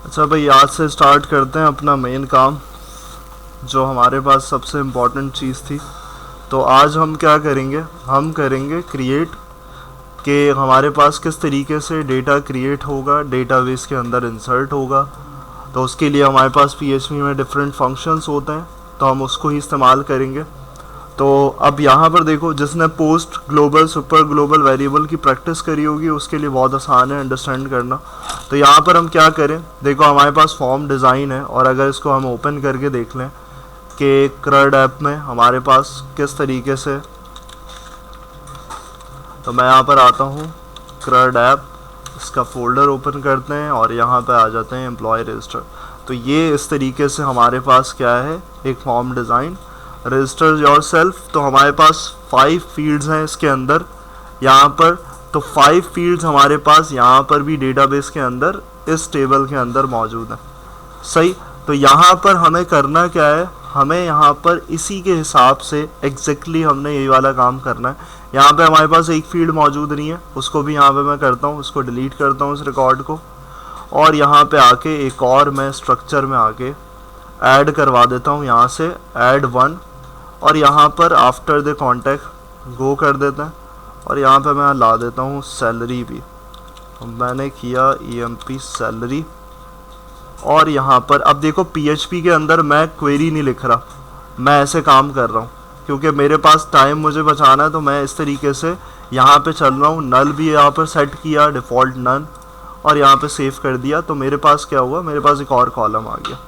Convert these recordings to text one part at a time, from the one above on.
अच्छा भाई, आज से स्टार्ट करते हैं अपना मेन काम, जो हमारे पास सबसे इम्पोर्टेंट चीज़ थी। तो आज हम क्या करेंगे, हम करेंगे क्रिएट कि हमारे पास किस तरीके से डेटा क्रिएट होगा, डेटाबेस के अंदर इंसर्ट होगा। तो उसके लिए हमारे पास PHP में डिफरेंट फंक्शंस होते हैं, तो हम उसको ही इस्तेमाल करेंगे। तो अब यहाँ पर देखो, जिसने post global super global variable की प्रैक्टिस करी होगी उसके लिए बहुत आसान है अंडरस्टैंड करना। तो यहाँ पर हम क्या करें, देखो हमारे पास फॉर्म डिज़ाइन है, और अगर इसको हम ओपन करके देख लें कि क्रड ऐप में हमारे पास किस तरीके से, तो मैं यहाँ पर आता हूँ क्रड ऐप, इसका फोल्डर ओपन करते हैं और यहाँ पे आ जाते हैं एम्प्लॉय रजिस्टर। तो ये इस तरीके से हमारे पास क्या है, एक फॉर्म डिज़ाइन, रजिस्टर योरसेल्फ। तो हमारे पास 5 फील्ड्स हैं इसके अंदर यहाँ पर। तो 5 फील्ड्स हमारे पास यहाँ पर भी डेटाबेस के अंदर इस टेबल के अंदर मौजूद है। सही। तो यहाँ पर हमें करना क्या है, हमें यहाँ पर इसी के हिसाब से एग्जैक्टली हमने यही वाला काम करना है। यहाँ पे हमारे पास एक फील्ड मौजूद नहीं है, उसको भी यहाँ पे मैं करता हूँ, उसको डिलीट करता हूँ इस रिकॉर्ड को, और यहाँ पे आके एक और मैं स्ट्रक्चर में आके ऐड करवा देता हूँ, यहाँ से ऐड 1, और यहाँ पर आफ्टर द कॉन्टैक्ट गो कर देते हैं, और यहाँ पे मैं ला देता हूँ सैलरी भी। मैंने किया EMP सैलरी, और यहाँ पर अब देखो PHP के अंदर मैं क्वेरी नहीं लिख रहा, मैं ऐसे काम कर रहा हूँ क्योंकि मेरे पास टाइम मुझे बचाना है। तो मैं इस तरीके से यहाँ पे चल रहा हूँ, नल भी यहाँ पर सेट किया, डिफ़ॉल्ट नन, और यहाँ पे सेव कर दिया। तो मेरे पास क्या हुआ, मेरे पास एक और कॉलम आ गया,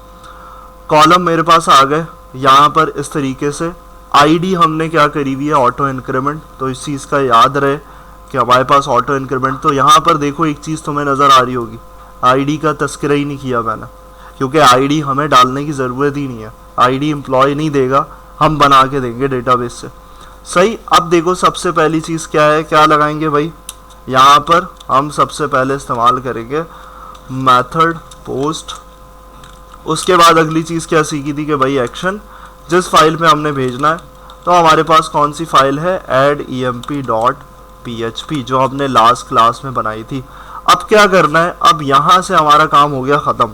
कॉलम मेरे पास आ गए। यहाँ पर इस तरीके से ID हमने क्या करी हुई है, ऑटो इंक्रीमेंट। तो इस चीज़ का याद रहे कि हमारे पास ऑटो इंक्रीमेंट। तो यहाँ पर देखो एक चीज़ तुम्हें नज़र आ रही होगी, ID का तस्करा ही नहीं किया मैंने, क्योंकि ID हमें डालने की ज़रूरत ही नहीं है। ID एम्प्लॉय नहीं देगा, हम बना के देंगे डेटाबेस से। सही। अब देखो सबसे पहली चीज़ क्या है, क्या लगाएंगे भाई, यहाँ पर हम सबसे पहले इस्तेमाल करेंगे मेथड पोस्ट। उसके बाद अगली चीज़ क्या सीखी थी कि भाई एक्शन जिस फाइल पे हमने भेजना है। तो हमारे पास कौन सी फाइल है, add.emp.php, जो हमने लास्ट क्लास में बनाई थी। अब क्या करना है, अब यहाँ से हमारा काम हो गया ख़त्म।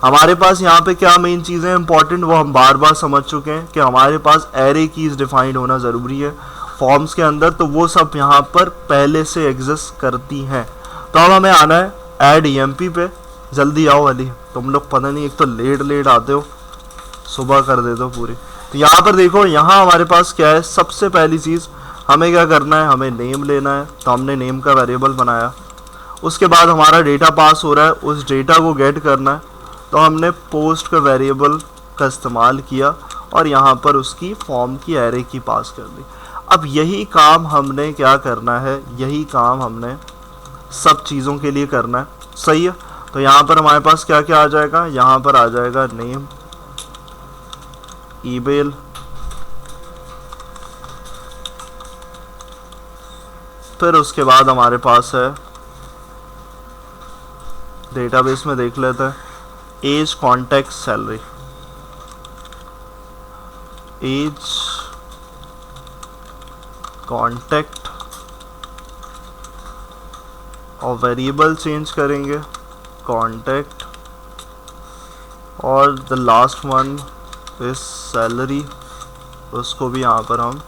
हमारे पास यहाँ पे क्या मेन चीज़ें इंपॉर्टेंट, वो हम बार बार समझ चुके हैं कि हमारे पास एरे कीज़ डिफाइंड होना ज़रूरी है फॉर्म्स के अंदर। तो वो सब यहाँ पर पहले से एग्जिस्ट करती हैं। तो अब हमें आना है ऐड EMP पे। जल्दी आओ अली, तुम लोग पता नहीं, एक तो लेट आते हो, सुबह कर देते हो पूरी। तो यहाँ पर देखो, यहाँ हमारे पास क्या है, सबसे पहली चीज़ हमें क्या करना है, हमें नेम लेना है। तो हमने नेम का वेरिएबल बनाया। उसके बाद हमारा डेटा पास हो रहा है, उस डेटा को गेट करना है। तो हमने पोस्ट का वेरिएबल का इस्तेमाल किया और यहाँ पर उसकी फॉर्म की एरे की पास कर दी। अब यही काम हमने क्या करना है, यही काम हमने सब चीज़ों के लिए करना है। सही है। तो यहाँ पर हमारे पास क्या क्या आ जाएगा, यहाँ पर आ जाएगा नेम, ईमेल, फिर उसके बाद हमारे पास है, डेटाबेस में देख लेते हैं, age, contact, salary. Age, contact, और वेरिएबल चेंज करेंगे कॉन्टैक्ट, और the last one is salary. उसको भी यहाँ पर हम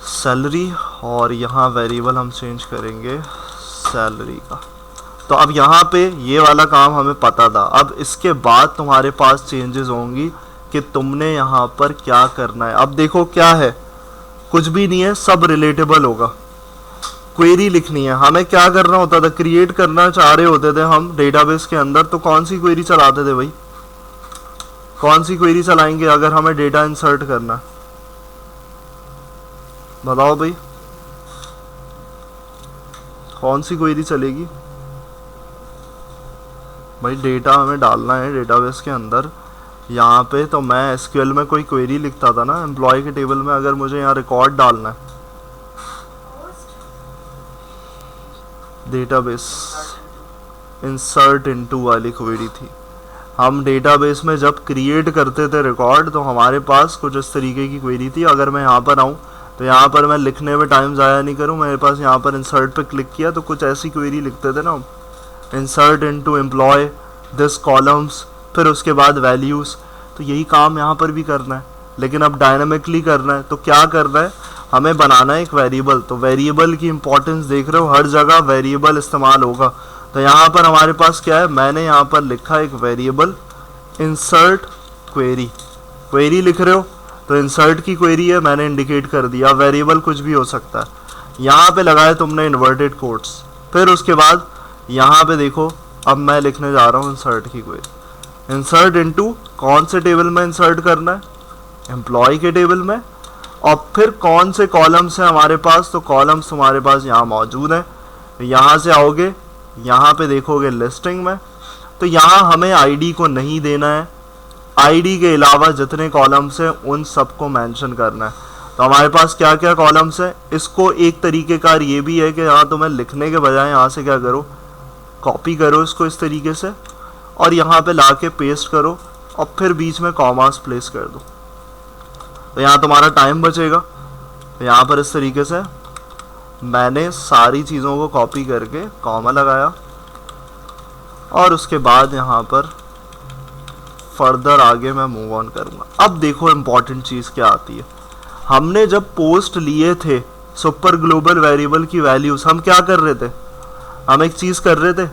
सैलरी, और यहाँ वेरिएबल हम चेंज करेंगे सैलरी का। तो अब यहाँ पे ये वाला काम हमें पता था। अब इसके बाद तुम्हारे पास चेंजेस होंगी कि तुमने यहाँ पर क्या करना है। अब देखो क्या है, कुछ भी नहीं है, सब रिलेटेबल होगा। क्वेरी लिखनी है, हमें क्या करना होता था, क्रिएट करना चाह रहे होते थे हम डेटाबेस के अंदर। तो कौन सी क्वेरी चलाते थे भाई, कौन सी क्वेरी चलाएंगे अगर हमें डेटा इंसर्ट करना है, बताओ भाई, कौन सी क्वेरी चलेगी भाई। डेटा हमें डालना है डेटाबेस के अंदर यहाँ पे। तो मैं SQL में कोई क्वेरी लिखता था ना एम्प्लॉय के टेबल में, अगर मुझे यहाँ रिकॉर्ड डालना है, डेटाबेस इंसर्ट इनटू वाली क्वेरी थी। हम डेटाबेस में जब क्रिएट करते थे रिकॉर्ड, तो हमारे पास कुछ इस तरीके की क्वेरी थी। अगर मैं यहाँ पर आऊँ तो यहाँ पर मैं लिखने में टाइम ज़ाया नहीं करूँ, मेरे पास यहाँ पर इंसर्ट पे क्लिक किया तो कुछ ऐसी क्वेरी लिखते थे ना, insert into employ this columns, फिर उसके बाद वैल्यूज़। तो यही काम यहाँ पर भी करना है, लेकिन अब डायनामिकली करना है। तो क्या करना है, हमें बनाना है एक वेरिएबल। तो वेरिएबल की इंपॉर्टेंस देख रहे हो, हर जगह वेरिएबल इस्तेमाल होगा। तो यहाँ पर हमारे पास क्या है, मैंने यहाँ पर लिखा एक वेरिएबल इंसर्ट क्वेरी। क्वेरी लिख रहे हो तो इंसर्ट की क्वेरी है, मैंने इंडिकेट कर दिया। वेरिएबल कुछ भी हो सकता है। यहाँ पे लगाए तुमने इन्वर्टेड कोट्स, फिर उसके बाद यहाँ पे देखो, अब मैं लिखने जा रहा हूँ इंसर्ट की क्वेरी। इंसर्ट इनटू कौन से टेबल में इंसर्ट करना है, एम्प्लॉय के टेबल में। और फिर कौन से कॉलम्स हैं हमारे पास, तो कॉलम्स तुम्हारे पास यहाँ मौजूद हैं। यहाँ से आओगे, यहाँ पे देखोगे लिस्टिंग में, तो यहाँ हमें आईडी को नहीं देना है, आईडी के अलावा जितने कॉलम्स हैं उन सबको मेंशन करना है। तो हमारे पास क्या क्या कॉलम्स हैं, इसको एक तरीक़ेकार ये भी है कि यहाँ तुम्हें लिखने के बजाय यहाँ से क्या करो, कॉपी करो इसको इस तरीके से और यहाँ पे लाके पेस्ट करो और फिर बीच में कॉमास प्लेस कर दो। तो यहाँ तुम्हारा टाइम बचेगा। तो यहाँ पर इस तरीके से मैंने सारी चीज़ों को कॉपी करके कॉमा लगाया और उसके बाद यहाँ पर फर्दर आगे मैं मूव ऑन करूँगा। अब देखो इम्पॉर्टेंट चीज़ क्या आती है, हमने जब पोस्ट लिए थे सुपर ग्लोबल वेरिएबल की वैल्यूज़, हम क्या कर रहे थे, हम एक चीज़ कर रहे थे।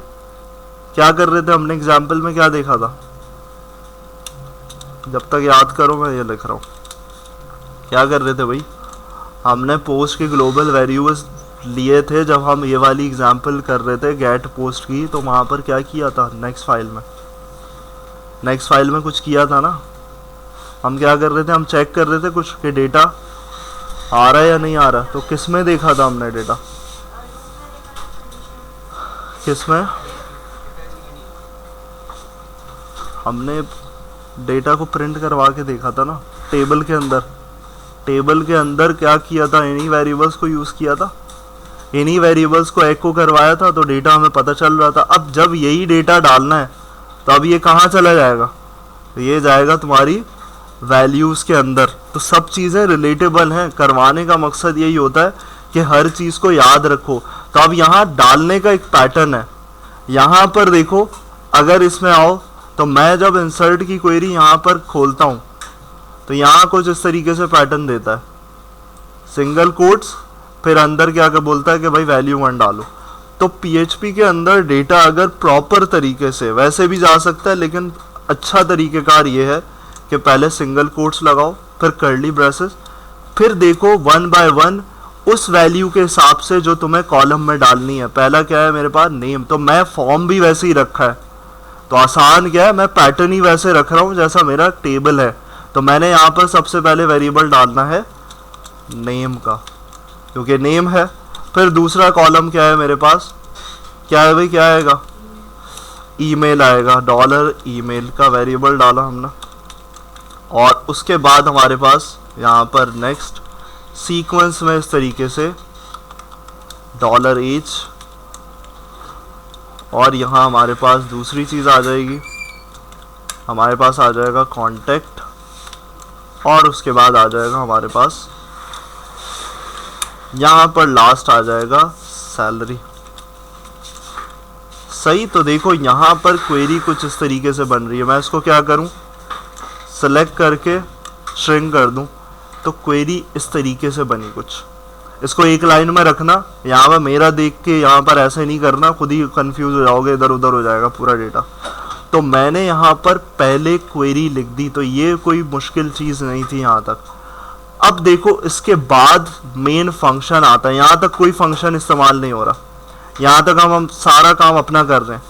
क्या कर रहे थे, हमने एग्जाम्पल में क्या देखा था, जब तक याद करो मैं ये लिख रहा हूँ। क्या कर रहे थे भाई, हमने पोस्ट के ग्लोबल वेरिएबल्स लिए थे जब हम ये वाली एग्जाम्पल कर रहे थे गेट पोस्ट की। तो वहाँ पर क्या किया था, नेक्स्ट फाइल में कुछ किया था ना। हम क्या कर रहे थे, हम चेक कर रहे थे कुछ कि डेटा आ रहा है या नहीं आ रहा। तो किस में देखा था हमने डेटा, किस में, हमने डेटा को प्रिंट करवा के देखा था ना टेबल के अंदर। टेबल के अंदर क्या किया था, इन्हीं वेरिएबल्स को यूज़ किया था, इन्हीं वेरिएबल्स को एको करवाया था, तो डेटा हमें पता चल रहा था। अब जब यही डेटा डालना है तो अब ये कहाँ चला जाएगा, तो ये जाएगा तुम्हारी वैल्यूज़ के अंदर। तो सब चीज़ें रिलेटेबल हैं, करवाने का मकसद यही होता है कि हर चीज़ को याद रखो। तो अब यहाँ डालने का एक पैटर्न है, यहाँ पर देखो, अगर इसमें आओ तो मैं जब इंसर्ट की क्वेरी यहाँ पर खोलता हूँ तो यहाँ कुछ इस तरीके से पैटर्न देता है, सिंगल कोट्स, फिर अंदर क्या कर बोलता है कि भाई वैल्यू 1 डालो। तो पीएचपी के अंदर डेटा अगर प्रॉपर तरीके से, वैसे भी जा सकता है लेकिन अच्छा तरीक़ेकार ये है कि पहले सिंगल कोट्स लगाओ, फिर कर्ली ब्रेसेस, फिर देखो 1 बाय 1 उस वैल्यू के हिसाब से जो तुम्हें कॉलम में डालनी है। पहला क्या है मेरे पास, नेम। तो मैं फॉर्म भी वैसे ही रखा है, तो आसान क्या है, मैं पैटर्न ही वैसे रख रहा हूँ जैसा मेरा टेबल है। तो मैंने यहाँ पर सबसे पहले वेरिएबल डालना है नेम का, क्योंकि नेम है। फिर दूसरा कॉलम क्या है मेरे पास, क्या है भाई, क्या आएगा, ईमेल आएगा, डॉलर ईमेल का वेरिएबल डाला हमने। और उसके बाद हमारे पास यहाँ पर नेक्स्ट सीक्वेंस में इस तरीके से डॉलर एज, और यहाँ हमारे पास दूसरी चीज़ आ जाएगी, हमारे पास आ जाएगा कॉन्टैक्ट, और उसके बाद आ जाएगा हमारे पास यहाँ पर लास्ट आ जाएगा सैलरी। सही। तो देखो यहाँ पर क्वेरी कुछ इस तरीके से बन रही है। मैं इसको क्या करूँ, सेलेक्ट करके श्रिंक कर दूँ, तो क्वेरी इस तरीके से बनी कुछ। इसको एक लाइन में रखना, यहाँ पर मेरा देख के यहाँ पर ऐसे नहीं करना, खुद ही कंफ्यूज हो जाओगे, इधर उधर हो जाएगा पूरा डेटा। तो मैंने यहाँ पर पहले क्वेरी लिख दी, तो ये कोई मुश्किल चीज़ नहीं थी यहाँ तक। अब देखो इसके बाद मेन फंक्शन आता है, यहाँ तक कोई फंक्शन इस्तेमाल नहीं हो रहा, यहाँ तक हम सारा काम अपना कर रहे हैं।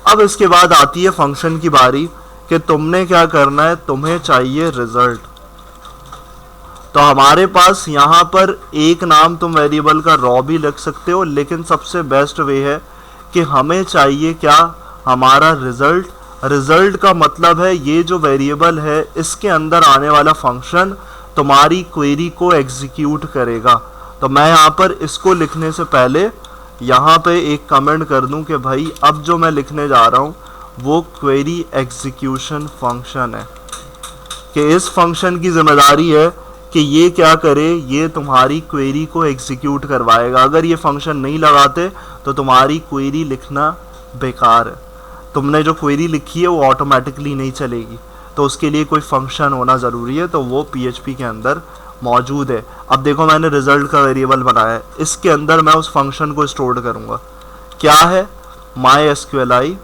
अब इसके बाद आती है फंक्शन की बारी कि तुमने क्या करना है, तुम्हें चाहिए रिजल्ट। तो हमारे पास यहाँ पर एक नाम तुम वेरिएबल का रॉ भी लिख सकते हो, लेकिन सबसे बेस्ट वे है कि हमें चाहिए क्या, हमारा रिजल्ट। रिजल्ट का मतलब है ये जो वेरिएबल है इसके अंदर आने वाला फंक्शन तुम्हारी क्वेरी को एग्जीक्यूट करेगा। तो मैं यहाँ पर इसको लिखने से पहले यहाँ पे एक कमेंट कर दूं कि भाई अब जो मैं लिखने जा रहा हूँ वो क्वेरी एग्जीक्यूशन फंक्शन है, कि इस फंक्शन की जिम्मेदारी है कि ये क्या करे, ये तुम्हारी क्वेरी को एग्जीक्यूट करवाएगा। अगर ये फंक्शन नहीं लगाते तो तुम्हारी क्वेरी लिखना बेकार है। तुमने जो क्वेरी लिखी है वो ऑटोमेटिकली नहीं चलेगी, तो उसके लिए कोई फंक्शन होना ज़रूरी है, तो वो PHP के अंदर मौजूद है। अब देखो मैंने रिजल्ट का वेरिएबल बनाया है, इसके अंदर मैं उस फंक्शन को स्टोर करूँगा। क्या है? MySQLi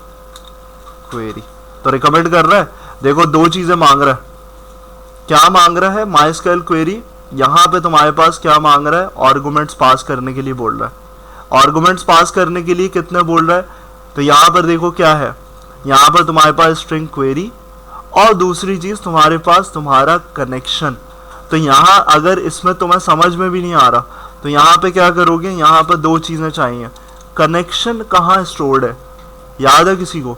query. तो रिकमेंड कर रहा है, देखो दो चीज़ें मांग रहा है। क्या मांग रहा है? MySQL query. यहाँ पे तुम्हारे पास क्या मांग रहा है? आर्गुमेंट्स पास करने के लिए बोल रहा है। आर्गुमेंट्स पास करने के लिए कितने बोल रहा है? तो यहाँ पर देखो क्या है, यहाँ पर तुम्हारे पास स्ट्रिंग क्वेरी और दूसरी चीज़ तुम्हारे पास तुम्हारा कनेक्शन। तो यहाँ अगर इसमें तुम्हें समझ में भी नहीं आ रहा तो यहाँ पे क्या करोगे, यहाँ पर दो चीज़ें चाहिए। कनेक्शन कहाँ स्टोर्ड है, याद है किसी को?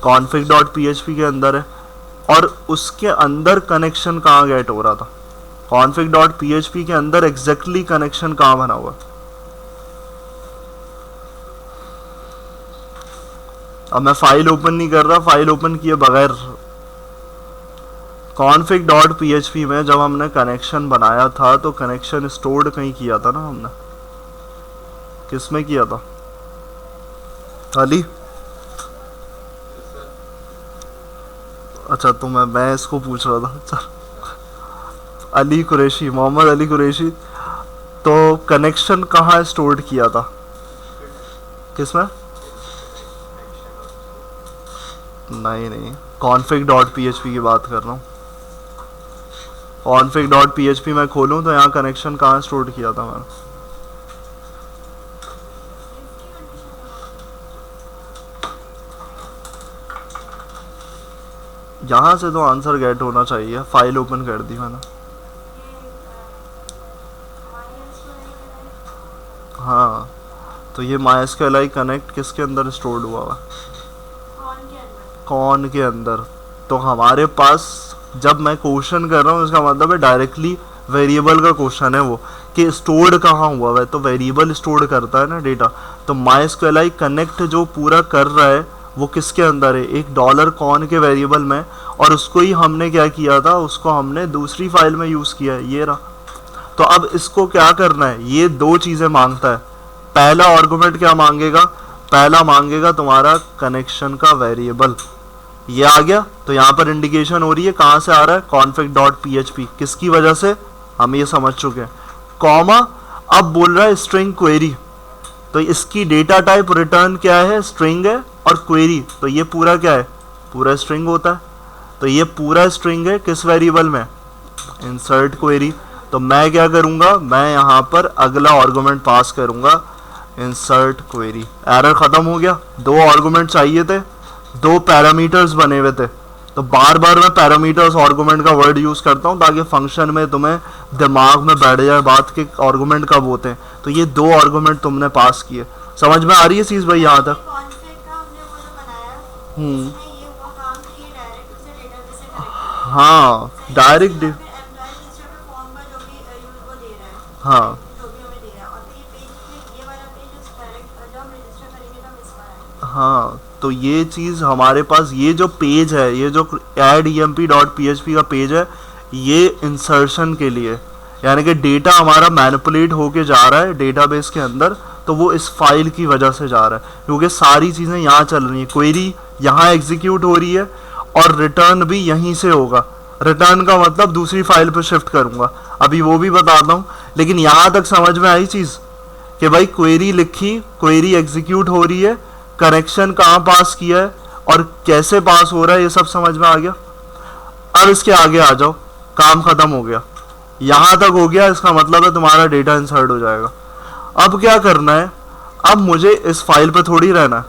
config.php के अंदर है, और उसके अंदर कनेक्शन कहाँ गेट हो रहा था? config.php के अंदर एग्जैक्टली कनेक्शन कहाँ बना हुआ? अब मैं फाइल ओपन नहीं कर रहा, फाइल ओपन किए बगैर config.php में जब हमने कनेक्शन बनाया था तो कनेक्शन स्टोर्ड कहीं किया था ना हमने? किस में किया था? अली? अच्छा, तो मैं इसको पूछ रहा था। चल, अली कुरैशी, मोहम्मद अली कुरैशी, तो कनेक्शन कहाँ स्टोर्ड किया था? किसमें? नहीं, config.php की बात कर रहा हूँ। config.php में खोलूँ तो यहाँ कनेक्शन कहाँ स्टोर किया था मैंने? यहाँ से तो आंसर गेट होना चाहिए। फाइल ओपन कर दी मैंने। हाँ, तो ये MySQLi कनेक्ट किसके अंदर स्टोर्ड हुआ हुआ? कॉन के अंदर। तो हमारे पास जब मैं क्वेश्चन कर रहा हूँ इसका मतलब है डायरेक्टली वेरिएबल का क्वेश्चन है वो, कि स्टोर्ड कहाँ हुआ है, तो वेरिएबल स्टोर करता है ना डेटा। तो MySQLi कनेक्ट जो पूरा कर रहा है वो किसके अंदर है? एक $कॉन के वेरिएबल में, और उसको ही हमने क्या किया था, उसको हमने दूसरी फाइल में यूज़ किया है, ये रहा। तो अब इसको क्या करना है, ये दो चीज़ें मांगता है। पहला आर्गुमेंट क्या मांगेगा? पहला मांगेगा तुम्हारा कनेक्शन का वेरिएबल, ये आ गया। तो यहाँ पर इंडिकेशन हो रही है कहाँ से आ रहा है, config.php, किसकी वजह से, हम ये समझ चुके हैं। कॉमा, अब बोल रहा है स्ट्रिंग क्वेरी, तो इसकी डेटा टाइप रिटर्न क्या है, स्ट्रिंग है, और क्वेरी तो ये पूरा क्या है, पूरा स्ट्रिंग होता है। तो ये पूरा स्ट्रिंग है किस वेरिएबल में, इंसर्ट क्वेरी। तो मैं क्या करूँगा, मैं यहाँ पर अगला आर्गुमेंट पास करूँगा, इंसर्ट क्वेरी। एरर ख़त्म हो गया। दो आर्गुमेंट चाहिए थे, दो पैरामीटर्स बने हुए थे, तो बार बार मैं पैरामीटर्स आर्गुमेंट का वर्ड यूज़ करता हूँ ताकि फंक्शन में तुम्हें दिमाग में बैठ जाए बात के आर्गुमेंट कब होते हैं। तो ये दो आर्गुमेंट तुमने पास किए। समझ में आ रही है चीज़ भाई यहाँ तक? हाँ, डायरेक्ट। हाँ, हाँ, तो ये चीज़ हमारे पास, ये जो पेज है, ये जो add.emp.php का पेज है, ये इंसर्शन के लिए, यानी कि डेटा हमारा मैनिपुलेट होके जा रहा है डेटाबेस के अंदर, तो वो इस फाइल की वजह से जा रहा है, क्योंकि सारी चीज़ें यहाँ चल रही हैं। क्वेरी यहाँ एग्जीक्यूट हो रही है और रिटर्न भी यहीं से होगा। रिटर्न का मतलब दूसरी फाइल पर शिफ्ट करूँगा, अभी वो भी बताता हूँ। लेकिन यहाँ तक समझ में आई चीज़ कि भाई क्वेरी लिखी, क्वेरी एग्जीक्यूट हो रही है, कनेक्शन कहाँ पास किया है और कैसे पास हो रहा है, ये सब समझ में आ गया। अब इसके आगे आ जाओ, काम खत्म हो गया, यहाँ तक हो गया, इसका मतलब है तुम्हारा डेटा इंसर्ट हो जाएगा। अब क्या करना है, अब मुझे इस फाइल पे थोड़ी रहना है,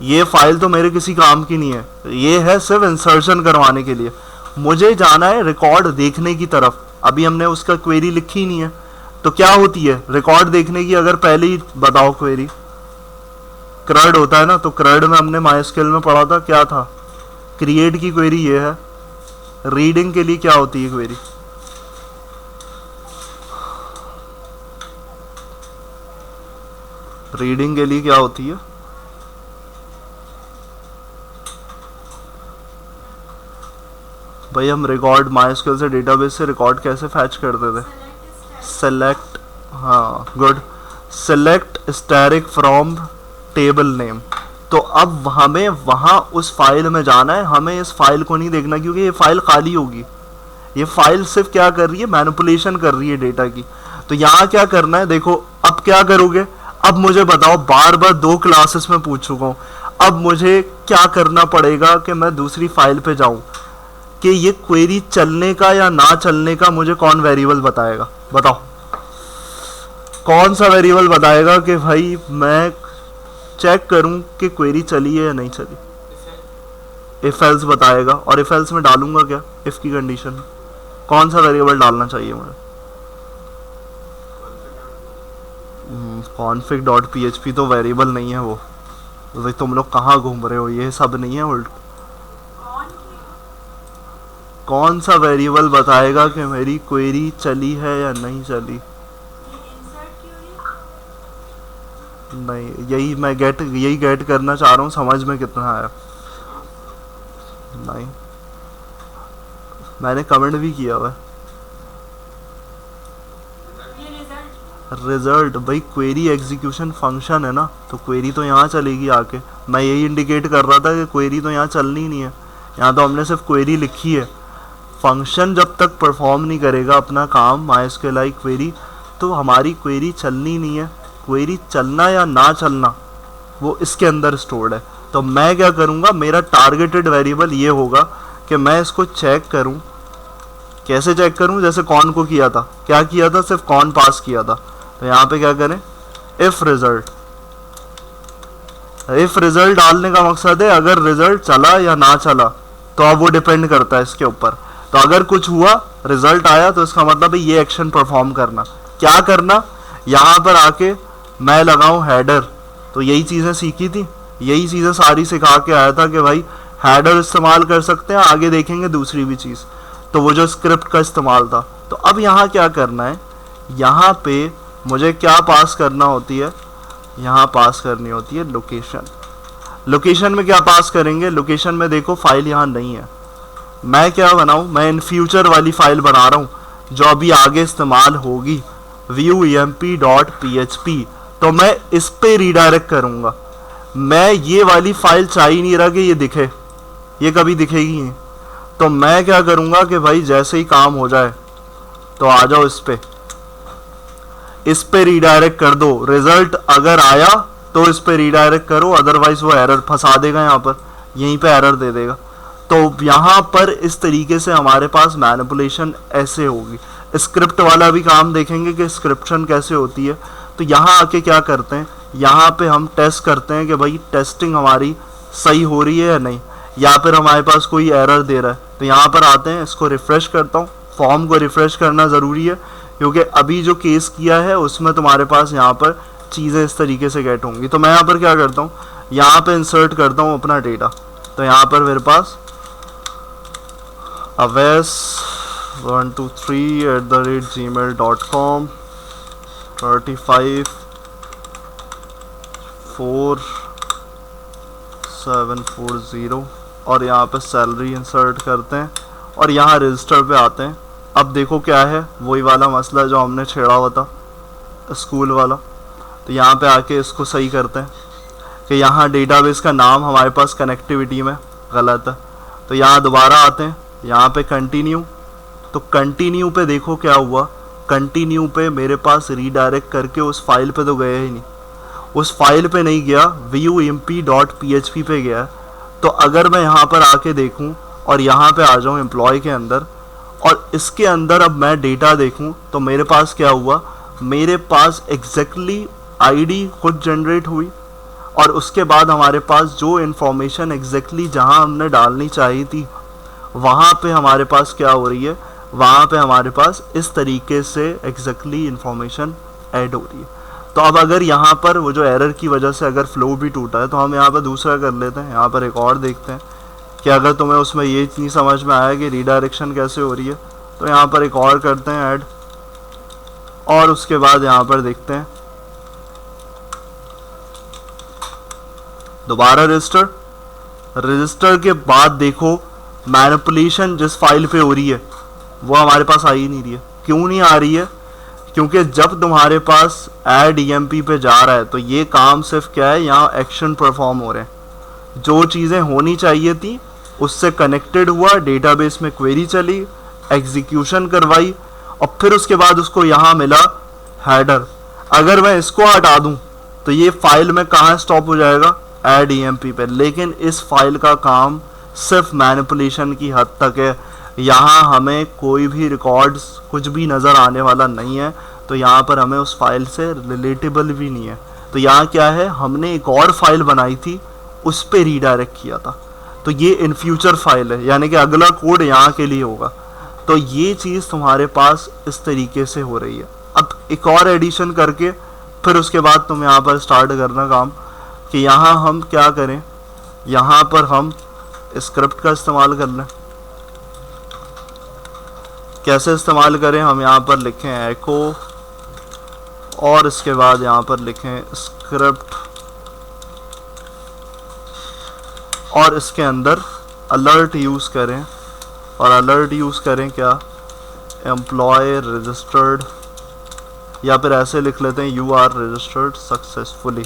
ये फाइल तो मेरे किसी काम की नहीं है, ये है सिर्फ इंसर्शन करवाने के लिए। मुझे जाना है रिकॉर्ड देखने की तरफ। अभी हमने उसका क्वेरी लिखी नहीं है, तो क्या होती है रिकॉर्ड देखने की, अगर पहले ही बताओ क्वेरी क्रड होता है ना, तो क्रड में हमने MySQL में पढ़ा था, क्या था, क्रिएट की क्वेरी ये है। रीडिंग के लिए क्या होती है क्वेरी, रीडिंग के लिए क्या होती है, भाई हम रिकॉर्ड MySQL से डेटाबेस से रिकॉर्ड कैसे फैच करते थे, सेलेक्ट, हाँ good, select static from table name. तो अब हमें वहाँ उस फाइल में जाना है, हमें इस फाइल को नहीं देखना क्योंकि ये फाइल खाली होगी। ये फाइल सिर्फ क्या कर रही है, मैनिपुलेशन कर रही है डेटा की। तो यहाँ क्या करना है, देखो अब क्या करोगे, अब मुझे बताओ, बार बार 2 क्लासेस में पूछ चुका हूँ, अब मुझे क्या करना पड़ेगा कि मैं दूसरी फाइल पे जाऊँ कि ये क्वेरी चलने का या ना चलने का मुझे कौन वेरिएबल बताएगा, बताओ कौन सा वेरिएबल बताएगा कि भाई मैं चेक करूं कि क्वेरी चली है या नहीं चली। इफ एल्स बताएगा, और इफ एल्स में डालूंगा क्या, इफ की कंडीशन में कौन सा वेरिएबल डालना चाहिए मुझे, config.php तो वेरिएबल नहीं है वो। तो तुम लोग कहाँ घूम रहे हो, ये सब नहीं है उल्ट। कौन सा वेरिएबल बताएगा कि मेरी क्वेरी चली है या नहीं चली। नहीं, यही गेट करना चाह रहा हूँ, समझ में कितना आया। नहीं, मैंने कमेंट भी किया हुआ है। रिजल्ट भाई क्वेरी एग्जीक्यूशन फंक्शन है ना, तो क्वेरी तो यहाँ चलेगी आके। मैं यही इंडिकेट कर रहा था कि क्वेरी तो यहाँ चलनी ही नहीं है, यहाँ तो हमने सिर्फ क्वेरी लिखी है। फंक्शन जब तक परफॉर्म नहीं करेगा अपना काम MySQL क्वेरी, तो हमारी क्वेरी चलनी नहीं है। क्वेरी चलना या ना चलना वो इसके अंदर स्टोर्ड है। तो मैं क्या करूँगा, मेरा टारगेटेड वेरिएबल ये होगा कि मैं इसको चेक करूँ। कैसे चेक करूँ, जैसे कौन को किया था, क्या किया था, सिर्फ कौन पास किया था। तो यहाँ पे क्या करें, इफ रिजल्ट। इफ रिजल्ट डालने का मकसद है अगर रिजल्ट चला या ना चला, तो अब वो डिपेंड करता है इसके ऊपर। तो अगर कुछ हुआ, रिजल्ट आया, तो इसका मतलब है ये एक्शन परफॉर्म करना। क्या करना, यहाँ पर आके मैं लगाऊं हेडर। तो यही चीज़ें सीखी थी, यही चीज़ें सारी सिखा के आया था कि भाई हेडर इस्तेमाल कर सकते हैं, आगे देखेंगे दूसरी भी चीज़। तो वो जो स्क्रिप्ट का इस्तेमाल था। तो अब यहाँ क्या करना है, यहाँ पे मुझे क्या पास करना होती है, यहाँ पास करनी होती है लोकेशन। लोकेशन में क्या पास करेंगे, लोकेशन में देखो फाइल यहाँ नहीं है। मैं क्या बनाऊँ, मैं इन फ्यूचर वाली फाइल बना रहा हूँ जो अभी आगे इस्तेमाल होगी, view.emp.php। तो मैं इस पे रीडायरेक्ट करूँगा। मैं ये वाली फाइल चाह ही नहीं रहा कि ये दिखे, ये कभी दिखेगी नहीं। तो मैं क्या करूँगा कि भाई जैसे ही काम हो जाए तो आ जाओ इस पे रीडायरेक्ट कर दो। रिजल्ट अगर आया तो इस पे रीडायरेक्ट करो, अदरवाइज वो एरर फंसा देगा, यहाँ पर यहीं पे एरर दे देगा। तो यहाँ पर इस तरीके से हमारे पास मैनिपुलेशन ऐसे होगी। स्क्रिप्ट वाला भी काम देखेंगे कि स्क्रिप्शन कैसे होती है। तो यहाँ आके क्या करते हैं, यहाँ पे हम टेस्ट करते हैं कि भाई टेस्टिंग हमारी सही हो रही है या नहीं, या फिर हमारे पास कोई एरर दे रहा है। तो यहाँ पर आते हैं, इसको रिफ़्रेश करता हूँ। फॉर्म को रिफ़्रेश करना ज़रूरी है क्योंकि अभी जो केस किया है उसमें तुम्हारे पास यहाँ पर चीज़ें इस तरीके से गेट होंगी। तो मैं यहाँ पर क्या करता हूँ, यहाँ पे इंसर्ट करता हूँ अपना डेटा। तो यहाँ पर मेरे पास aves123@gmail.com 354740 और यहाँ पे सैलरी इंसर्ट करते हैं और यहाँ रजिस्टर पे आते हैं। अब देखो क्या है, वही वाला मसला जो हमने छेड़ा हुआ था स्कूल वाला। तो यहाँ पे आके इसको सही करते हैं कि यहाँ डेटाबेस का नाम हमारे पास कनेक्टिविटी में गलत है। तो यहाँ दोबारा आते हैं, यहाँ पे कंटिन्यू। तो कंटिन्यू पे देखो क्या हुआ, कंटिन्यू पे मेरे पास रीडायरेक्ट करके उस फाइल पे तो गया ही नहीं, उस फाइल पे नहीं गया, viewemp.php पे गया। तो अगर मैं यहाँ पर आके देखूँ और यहाँ पे आ जाऊँ एम्प्लॉय के अंदर और इसके अंदर अब मैं डेटा देखूँ, तो मेरे पास क्या हुआ, मेरे पास एग्जैक्टली आईडी खुद जनरेट हुई और उसके बाद हमारे पास जो इन्फॉर्मेशन एग्जैक्टली जहाँ हमने डालनी चाहिए थी वहाँ पे हमारे पास क्या हो रही है, वहाँ पे हमारे पास इस तरीके से एग्जैक्टली इन्फॉर्मेशन ऐड हो रही है। तो अब अगर यहाँ पर वो जो एरर की वजह से अगर फ्लो भी टूटा है तो हम यहाँ पर दूसरा कर लेते हैं। यहाँ पर एक और देखते हैं कि अगर तुम्हें उसमें ये नहीं समझ में आया कि रीडायरेक्शन कैसे हो रही है, तो यहाँ पर एक और करते हैं ऐड और उसके बाद यहाँ पर देखते हैं दोबारा रजिस्टर के बाद देखो मैनिपुलेशन जिस फाइल पे हो रही है वो हमारे पास आ ही नहीं रही है। क्यों नहीं आ रही है, क्योंकि जब तुम्हारे पास ऐड EMP पे जा रहा है तो ये काम सिर्फ क्या है, यहाँ एक्शन परफॉर्म हो रहे हैं। जो चीज़ें होनी चाहिए थी उससे कनेक्टेड हुआ, डेटाबेस में क्वेरी चली, एग्जीक्यूशन करवाई, और फिर उसके बाद उसको यहाँ मिला हेडर। अगर मैं इसको हटा दूँ तो ये फाइल में कहाँ स्टॉप हो जाएगा, ऐड EMP पे। लेकिन इस फाइल का काम सिर्फ मैनिपुलेशन की हद तक है, यहाँ हमें कोई भी रिकॉर्ड्स कुछ भी नज़र आने वाला नहीं है, तो यहाँ पर हमें उस फाइल से रिलेटेबल भी नहीं है। तो यहाँ क्या है, हमने एक और फाइल बनाई थी, उस पर रीडायरेक्ट किया था, तो ये इन फ्यूचर फाइल है, यानी कि अगला कोड यहाँ के लिए होगा। तो ये चीज़ तुम्हारे पास इस तरीके से हो रही है। अब एक और एडिशन करके फिर उसके बाद तुम यहाँ पर स्टार्ट करना काम, कि यहाँ हम क्या करें, यहाँ पर हम स्क्रिप्ट का इस्तेमाल कर लें। कैसे इस्तेमाल करें, हम यहाँ पर लिखें एको और इसके बाद यहाँ पर लिखें स्क्रिप्ट, और इसके अंदर अलर्ट यूज़ करें, और अलर्ट यूज़ करें क्या, एम्प्लॉय रजिस्टर्ड, या फिर ऐसे लिख लेते हैं यू आर रजिस्टर्ड सक्सेसफुली।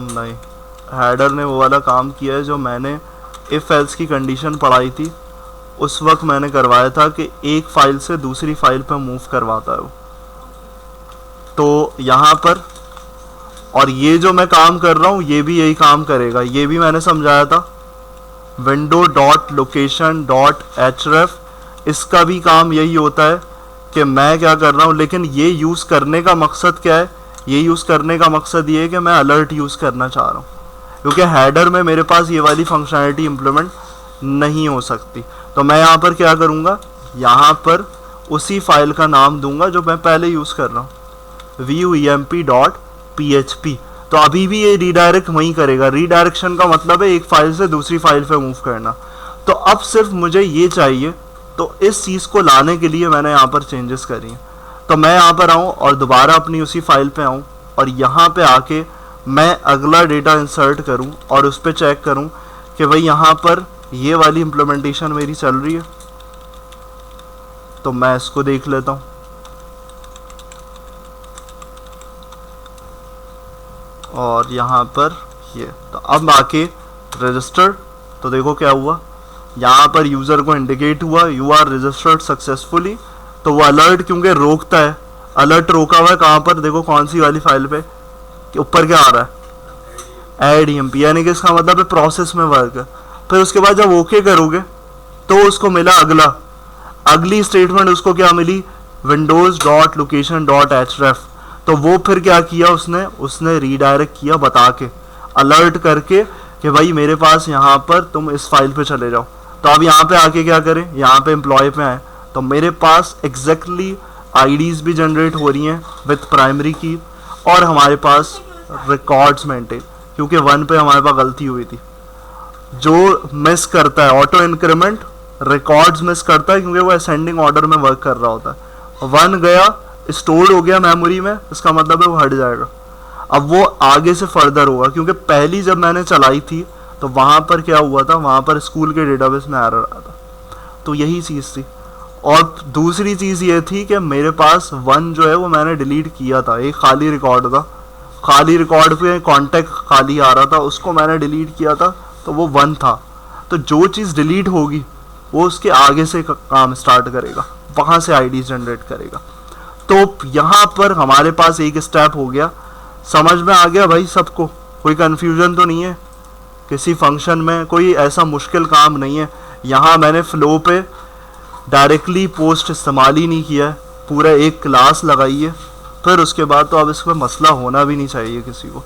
नहीं, हेडर ने वो वाला काम किया है जो मैंने इफ एल्स की कंडीशन पढ़ाई थी, उस वक्त मैंने करवाया था कि एक फाइल से दूसरी फाइल पर मूव करवाता है वो। तो यहाँ पर, और ये जो मैं काम कर रहा हूँ ये भी यही काम करेगा, ये भी मैंने समझाया था, window.location.href, इसका भी काम यही होता है कि मैं क्या कर रहा हूँ, लेकिन ये यूज़ करने का मकसद क्या है, ये यूज़ करने का मकसद ये है कि मैं अलर्ट यूज़ करना चाह रहा हूँ, क्योंकि हेडर में मेरे पास ये वाली फंक्शनैलिटी इम्प्लीमेंट नहीं हो सकती। तो मैं यहाँ पर क्या करूँगा, यहाँ पर उसी फाइल का नाम दूंगा जो मैं पहले यूज़ कर रहा हूँ, viewemp.php। तो अभी भी ये रीडायरेक्ट वहीं करेगा। रीडायरेक्शन का मतलब है एक फाइल से दूसरी फाइल पे मूव करना। तो अब सिर्फ मुझे ये चाहिए, तो इस चीज़ को लाने के लिए मैंने यहाँ पर चेंजेस करी हैं। तो मैं यहाँ पर आऊँ और दोबारा अपनी उसी फाइल पे आऊँ, और यहाँ पे आके मैं अगला डेटा इंसर्ट करूँ और उस पर चेक करूँ कि भाई यहाँ पर ये वाली इम्प्लीमेंटेशन मेरी चल रही है। तो मैं इसको देख लेता हूँ, और यहाँ पर ये, तो अब आके रजिस्टर, तो देखो क्या हुआ, यहाँ पर यूज़र को इंडिकेट हुआ यू आर रजिस्टर्ड सक्सेसफुली। तो वो अलर्ट क्योंकि रोकता है, अलर्ट रोका हुआ है कहाँ पर, देखो कौन सी वाली फाइल पे, कि ऊपर क्या आ रहा है, ऐड EMP, यानी कि इसका मतलब है प्रोसेस में वर्क है। फिर उसके बाद जब ओके करोगे तो उसको मिला अगली स्टेटमेंट, उसको क्या मिली, windows.location.href। तो वो फिर क्या किया उसने रीडायरेक्ट किया, बता के अलर्ट करके कि भाई मेरे पास यहाँ पर तुम इस फाइल पे चले जाओ। तो अब यहाँ पे आके क्या करें, यहाँ पे एम्प्लॉय पे आए, तो मेरे पास एग्जैक्टली आईडीज भी जनरेट हो रही हैं विथ प्राइमरी की, और हमारे पास रिकॉर्ड्स मेंटेन, क्योंकि 1 पे हमारे पास गलती हुई थी। जो मिस करता है ऑटो इंक्रीमेंट, रिकॉर्ड्स मिस करता है क्योंकि वो असेंडिंग ऑर्डर में वर्क कर रहा होता है। 1 गया, स्टोर हो गया मेमोरी में, इसका मतलब है वो हट जाएगा। अब वो आगे से फर्दर होगा, क्योंकि पहली जब मैंने चलाई थी तो वहाँ पर क्या हुआ था, वहाँ पर स्कूल के डेटाबेस में एरर आया था। तो यही चीज़ थी। और दूसरी चीज़ ये थी कि मेरे पास 1 जो है वो मैंने डिलीट किया था, एक खाली रिकॉर्ड था, खाली रिकॉर्ड पे कॉन्टेक्ट खाली आ रहा था, उसको मैंने डिलीट किया था, तो वो 1 था। तो जो चीज़ डिलीट होगी वो उसके आगे से काम स्टार्ट करेगा, वहाँ से आईडी जनरेट करेगा। तो यहाँ पर हमारे पास एक स्टेप हो गया। समझ में आ गया भाई सबको, कोई कन्फ्यूजन तो नहीं है, किसी फंक्शन में कोई ऐसा मुश्किल काम नहीं है। यहाँ मैंने फ्लो पे डायरेक्टली पोस्ट इस्तेमाल ही नहीं किया है, पूरा एक क्लास लगाई है। फिर उसके बाद तो अब इसमें मसला होना भी नहीं चाहिए किसी को,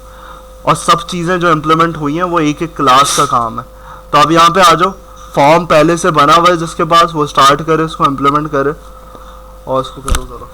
और सब चीज़ें जो इम्प्लीमेंट हुई हैं वो एक एक क्लास का काम है। तो अब यहाँ पे आ जाओ, फॉर्म पहले से बना हुआ है जिसके पास, वो स्टार्ट करे, उसको इम्प्लीमेंट करे, और उसको करो ज़रा।